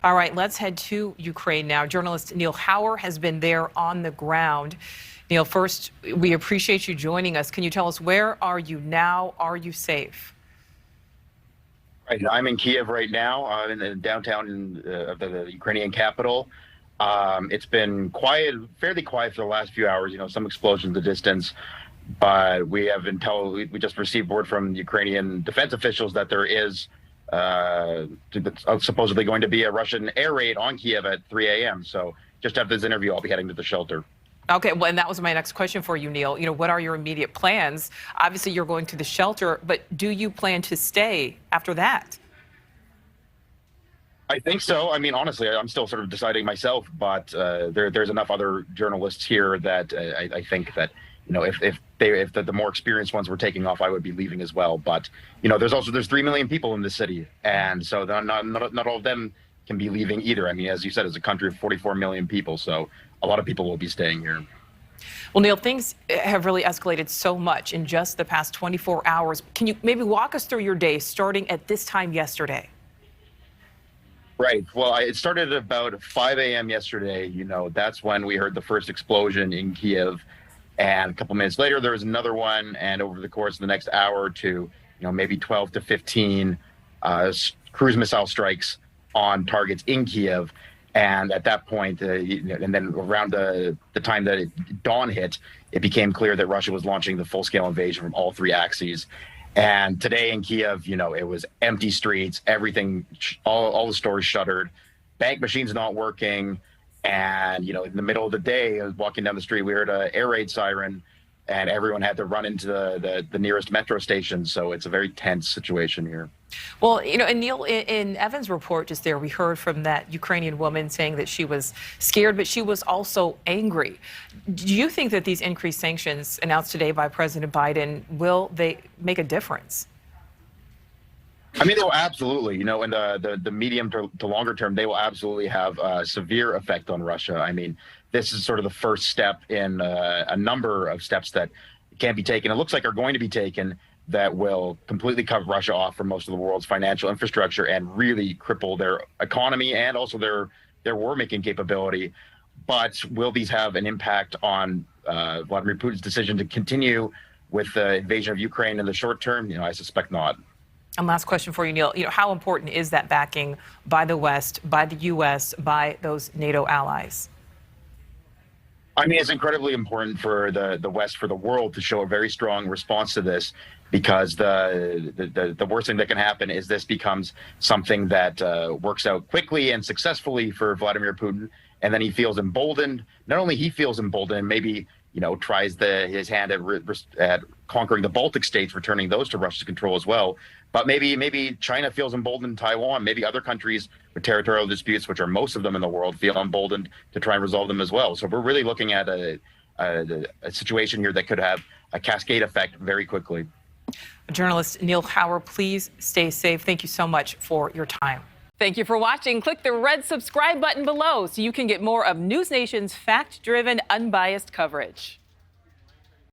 All right, let's head to Ukraine now. Journalist Neil Hauer has been there on the ground. Neil, first, we appreciate you joining us. Can you tell us, where are you now? Are you safe? Right, I'm in Kyiv right now, in the downtown of the Ukrainian capital. It's been quiet, fairly quiet for the last few hours. Some explosions in the distance, but we have we just received word from Ukrainian defense officials that there is supposedly going to be a Russian air raid on Kyiv at 3 a.m. So just after this interview, I'll be heading to the shelter. Okay, well, and that was my next question for you, Neil. What are your immediate plans? Obviously, you're going to the shelter, but do you plan to stay after that? I think so. I mean, honestly, I'm still sort of deciding myself, but there's enough other journalists here that I think that, if the more experienced ones were taking off, I would be leaving as well. But, there's 3 million people in this city, and so not all of them can be leaving either. I mean, as you said, it's a country of 44 million people, so a lot of people will be staying here. Well, Neil, things have really escalated so much in just the past 24 hours. Can you maybe walk us through your day starting at this time yesterday? Right. Well, it started at about 5 a.m. yesterday. That's when we heard the first explosion in Kyiv. And a couple minutes later, there was another one. And over the course of the next hour or two, maybe 12 to 15 cruise missile strikes on targets in Kyiv. And at that point, and then around the time that dawn hit, it became clear that Russia was launching the full-scale invasion from all three axes. And today in Kyiv, it was empty streets, everything, all the stores shuttered, bank machines not working. And, in the middle of the day, I was walking down the street, we heard an air raid siren, and everyone had to run into the nearest metro station. So it's a very tense situation here. Well, and Neil, in Evan's report just there, we heard from that Ukrainian woman saying that she was scared, but she was also angry. Do you think that these increased sanctions announced today by President Biden, will they make a difference? I mean, they will absolutely, in the medium to longer term, they will absolutely have a severe effect on Russia. I mean, this is sort of the first step in a number of steps that can be taken. It looks like are going to be taken that will completely cut Russia off from most of the world's financial infrastructure and really cripple their economy and also their war-making capability. But will these have an impact on Vladimir Putin's decision to continue with the invasion of Ukraine in the short term? I suspect not. And last question for you, Neil. How important is that backing by the West, by the U.S., by those NATO allies? I mean, it's incredibly important for the West, for the world, to show a very strong response to this, because the worst thing that can happen is this becomes something that works out quickly and successfully for Vladimir Putin, and then he feels emboldened. Not only he feels emboldened, maybe tries his hand at conquering the Baltic states, returning those to Russia's control as well. But maybe China feels emboldened in Taiwan. Maybe other countries with territorial disputes, which are most of them in the world, feel emboldened to try and resolve them as well. So we're really looking at a situation here that could have a cascade effect very quickly. Journalist Neil Hauer, please stay safe. Thank you so much for your time. Thank you for watching. Click the red subscribe button below so you can get more of NewsNation's fact-driven, unbiased coverage.